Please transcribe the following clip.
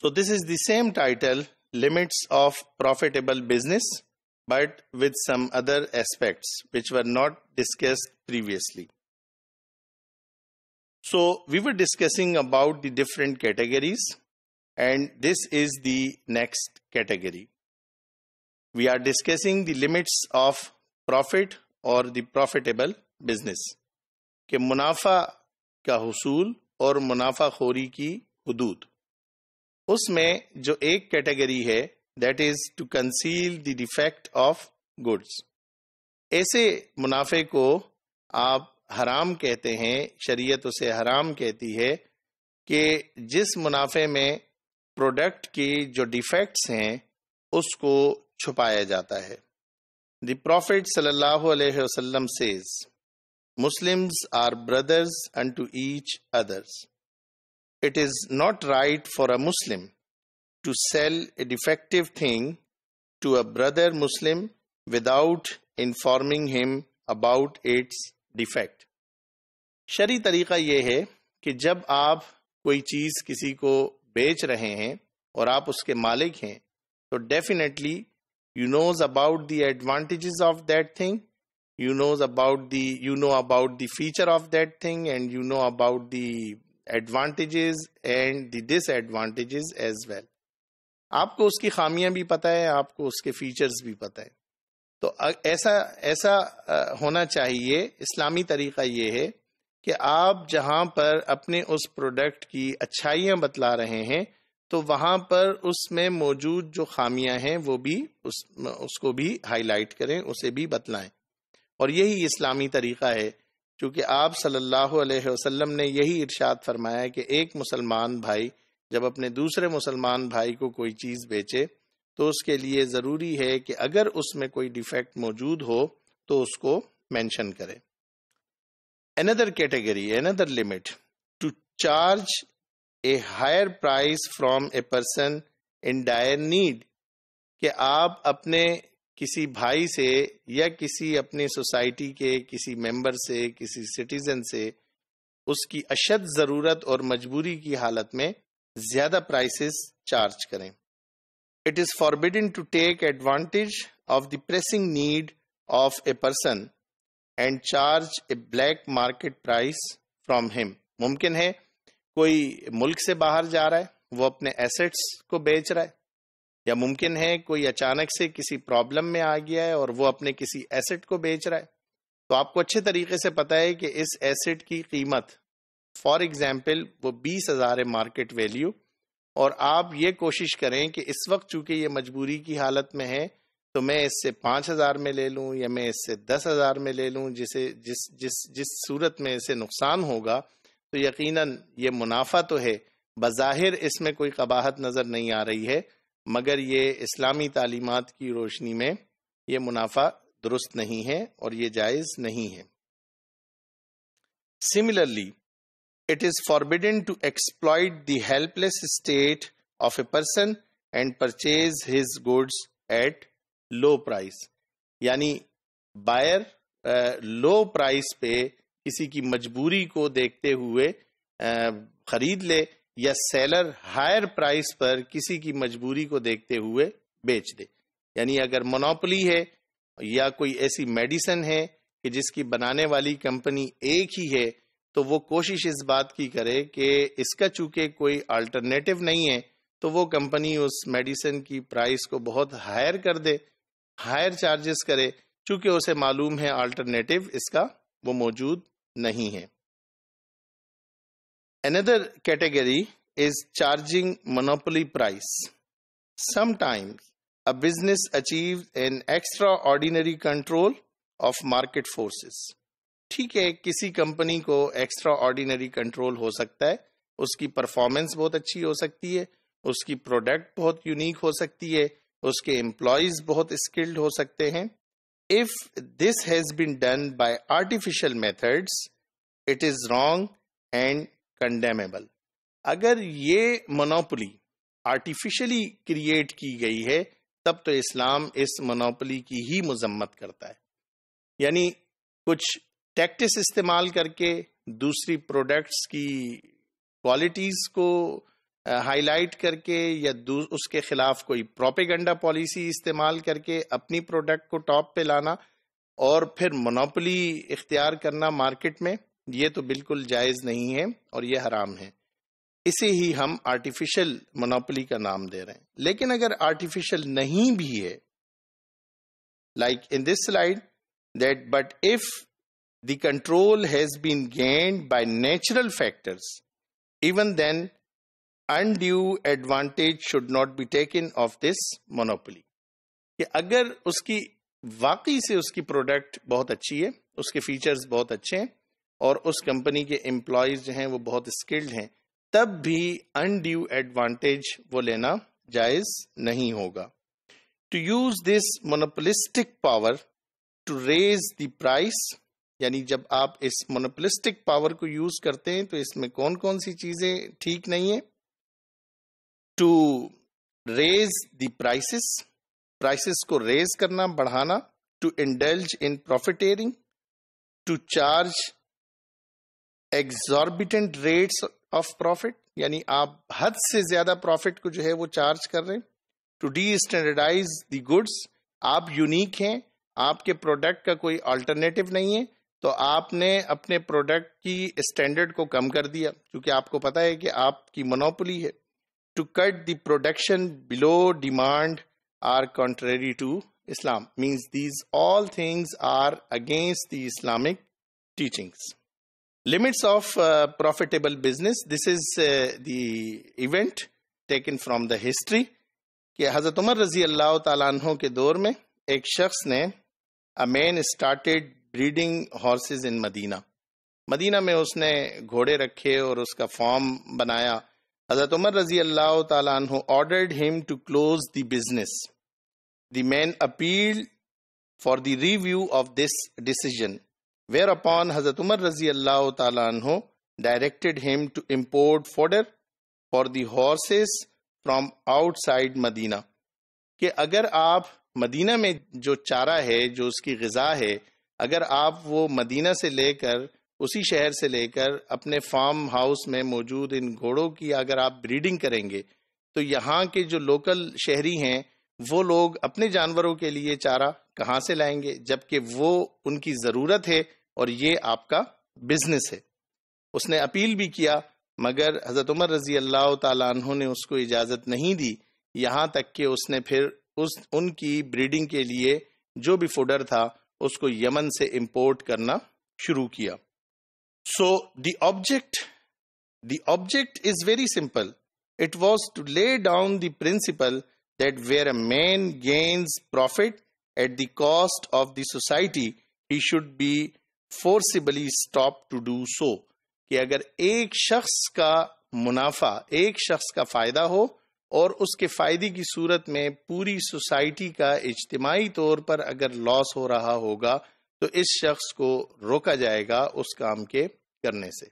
So this is the same title, Limits of Profitable Business, but with some other aspects which were not discussed previously. So we were discussing about the different categories, and this is the next category. We are discussing the limits of profit or the profitable business کہ منافع کا حصول اور منافع خوری کی حدود. اس میں جو ایک کیٹیگری ہے that is to conceal the defect of goods. ایسے منافع کو آپ حرام کہتے ہیں، شریعت اسے حرام کہتی ہے کہ جس منافع میں پروڈکٹ کی جو ڈیفیکٹس ہیں اس کو چھپایا جاتا ہے. دی پروفٹ صلی اللہ علیہ وسلم Cs Muslims are brothers unto each others. It is not right for a Muslim to sell a defective thing to a brother Muslim without informing him about its defect. شرعی طریقہ یہ ہے کہ جب آپ کوئی چیز کسی کو بیچ رہے ہیں اور آپ اس کے مالک ہیں تو definitely you knows about the advantages of that thing. You know about the feature of that thing, and you know about the advantages and the disadvantages as well. آپ کو اس کی خامیاں بھی پتہ ہے، آپ کو اس کے فیچرز بھی پتہ ہے. تو ایسا ہونا چاہیے. اسلامی طریقہ یہ ہے کہ آپ جہاں پر اپنے اس پروڈکٹ کی اچھائیاں بتلا رہے ہیں تو وہاں پر اس میں موجود جو خامیاں ہیں وہ بھی اس کو بھی ہائی لائٹ کریں، اسے بھی بتلائیں. اور یہی اسلامی طریقہ ہے، کیونکہ آپ صلی اللہ علیہ وسلم نے یہی ارشاد فرمایا کہ ایک مسلمان بھائی جب اپنے دوسرے مسلمان بھائی کو کوئی چیز بیچے تو اس کے لیے ضروری ہے کہ اگر اس میں کوئی ڈیفیکٹ موجود ہو تو اس کو مینشن کرے. Another category, another limit, to charge a higher price from a person in dire need. کہ آپ اپنے کسی بھائی سے یا کسی اپنی سوسائٹی کے کسی ممبر سے، کسی سٹیزن سے اس کی اشد ضرورت اور مجبوری کی حالت میں زیادہ پرائسز چارج کریں. It is forbidden to take advantage of the pressing need of a person and charge a black market price from him. ممکن ہے کوئی ملک سے باہر جا رہا ہے، وہ اپنے ایسٹس کو بیچ رہا ہے، یا ممکن ہے کوئی اچانک سے کسی پرابلم میں آ گیا ہے اور وہ اپنے کسی ایسٹ کو بیچ رہا ہے. تو آپ کو اچھے طریقے سے پتا ہے کہ اس ایسٹ کی قیمت فار ایگزامپل وہ 20,000 ہے مارکیٹ ویلیو، اور آپ یہ کوشش کریں کہ اس وقت چونکہ یہ مجبوری کی حالت میں ہے تو میں اس سے 5,000 میں لے لوں یا میں اس سے 10,000 میں لے لوں. جس صورت میں اسے نقصان ہوگا تو یقیناً یہ منافع تو ہے، بظاہر اس میں کوئی قباحت نظر نہیں آ رہی ہے، مگر یہ اسلامی تعلیمات کی روشنی میں یہ منافع درست نہیں ہے اور یہ جائز نہیں ہے. Similarly, it is forbidden to exploit the helpless state of a person and purchase his goods at low price. یعنی بائر لو پرائس پہ کسی کی مجبوری کو دیکھتے ہوئے خرید لے، یا سیلر ہائر پرائس پر کسی کی مجبوری کو دیکھتے ہوئے بیچ دے. یعنی اگر مونوپولی ہے یا کوئی ایسی میڈیسن ہے کہ جس کی بنانے والی کمپنی ایک ہی ہے تو وہ کوشش اس بات کی کرے کہ اس کا چونکہ کوئی الٹرنیٹو نہیں ہے تو وہ کمپنی اس میڈیسن کی پرائس کو بہت ہائر کر دے، ہائر چارجز کرے، چونکہ اسے معلوم ہے الٹرنیٹو اس کا وہ موجود نہیں ہے. Another category is charging monopoly price. Sometimes a business achieves an extraordinary control of market forces. ٹھیک ہے، کسی کمپنی کو ایکسٹرا آرڈینری کنٹرول ہو سکتا ہے، اس کی پرفارمنس بہت اچھی ہو سکتی ہے، اس کی پروڈکٹ بہت یونیک ہو سکتی ہے، اس کے امپلائیز بہت اسکلڈ ہو سکتے ہیں. If this has been done by artificial methods, it is wrong and condemnable. اگر یہ مونوپولی آرٹیفیشلی کریٹ کی گئی ہے تب تو اسلام اس مونوپولی کی ہی مذمت کرتا ہے. یعنی کچھ ٹیکٹس استعمال کر کے دوسری پروڈکٹس کی کوالٹیز کو ہائی لائٹ کر کے یا اس کے خلاف کوئی پروپیگنڈا پالیسی استعمال کر کے اپنی پروڈکٹ کو ٹاپ پہ لانا اور پھر مونوپولی اختیار کرنا مارکیٹ میں، یہ تو بالکل جائز نہیں ہے اور یہ حرام ہے. اسے ہی ہم آرٹیفیشل مونوپولی کا نام دے رہے ہیں. لیکن اگر آرٹیفیشل نہیں بھی ہے، like in this slide, that but if the control has been gained by natural factors, even then undue advantage should not be taken of this monopoly. کہ اگر اس کی واقعی سے اس کی پروڈکٹ بہت اچھی ہے، اس کے فیچرز بہت اچھے ہیں اور اس کمپنی کے امپلائیز جو ہیں وہ بہت اسکلڈ ہیں، تب بھی انڈیو ایڈوانٹیج وہ لینا جائز نہیں ہوگا. To use this monopolistic power to raise the price، یعنی جب آپ اس monopolistic power کو یوز کرتے ہیں تو اس میں کون کون سی چیزیں ٹھیک نہیں ہیں؟ To raise the prices کو ریز کرنا، بڑھانا. To indulge in profiteering. To charge exorbitant rates of profit، یعنی آپ حد سے زیادہ پروفٹ کو جو ہے وہ چارج کر رہے ہیں. To destandardize the goods, آپ یونیک ہیں، آپ کے پروڈکٹ کا کوئی آلٹرنیٹو نہیں ہے تو آپ نے اپنے پروڈکٹ کی اسٹینڈرڈ کو کم کر دیا کیونکہ آپ کو پتا ہے کہ آپ کی مونوپولی ہے. To cut the production below demand are contrary to Islam, means these all things are against the Islamic teachings. Limits of profitable business. This is the event taken from the history. کہ حضرت عمر رضی اللہ تعالیٰ عنہ کے دور میں ایک شخص نے a man started breeding horses in مدینہ. مدینہ میں اس نے گھوڑے رکھے اور اس کا فارم بنایا. حضرت عمر رضی اللہ تعالیٰ عنہ ordered him to close the business. The man appealed for the review of this decision, whereupon حضرت عمر رضی اللہ تعالیٰ عنہ directed him to import fodder for the horses from outside مدینہ. کہ اگر آپ مدینہ میں جو چارہ ہے، جو اس کی غذا ہے، اگر آپ وہ مدینہ سے لے کر، اسی شہر سے لے کر اپنے فارم ہاؤس میں موجود ان گھوڑوں کی اگر آپ بریڈنگ کریں گے تو یہاں کے جو لوکل شہری ہیں وہ لوگ اپنے جانوروں کے لیے چارہ کہاں سے لائیں گے، جبکہ وہ ان کی ضرورت ہے اور یہ آپ کا بزنس ہے. اس نے اپیل بھی کیا مگر حضرت عمر رضی اللہ تعالیٰ عنہ نے اس کو اجازت نہیں دی، یہاں تک کہ اس نے پھر ان کی بریڈنگ کے لیے جو بھی فوڈر تھا اس کو یمن سے امپورٹ کرنا شروع کیا. So the object is very simple. It was to lay down the principle that where a man gains profit at the cost of the society he should be forcibly stop to do so. کہ اگر ایک شخص کا منافع، ایک شخص کا فائدہ ہو اور اس کے فائدے کی صورت میں پوری سوسائٹی کا اجتماعی طور پر اگر لاس ہو رہا ہوگا تو اس شخص کو روکا جائے گا اس کام کے کرنے سے.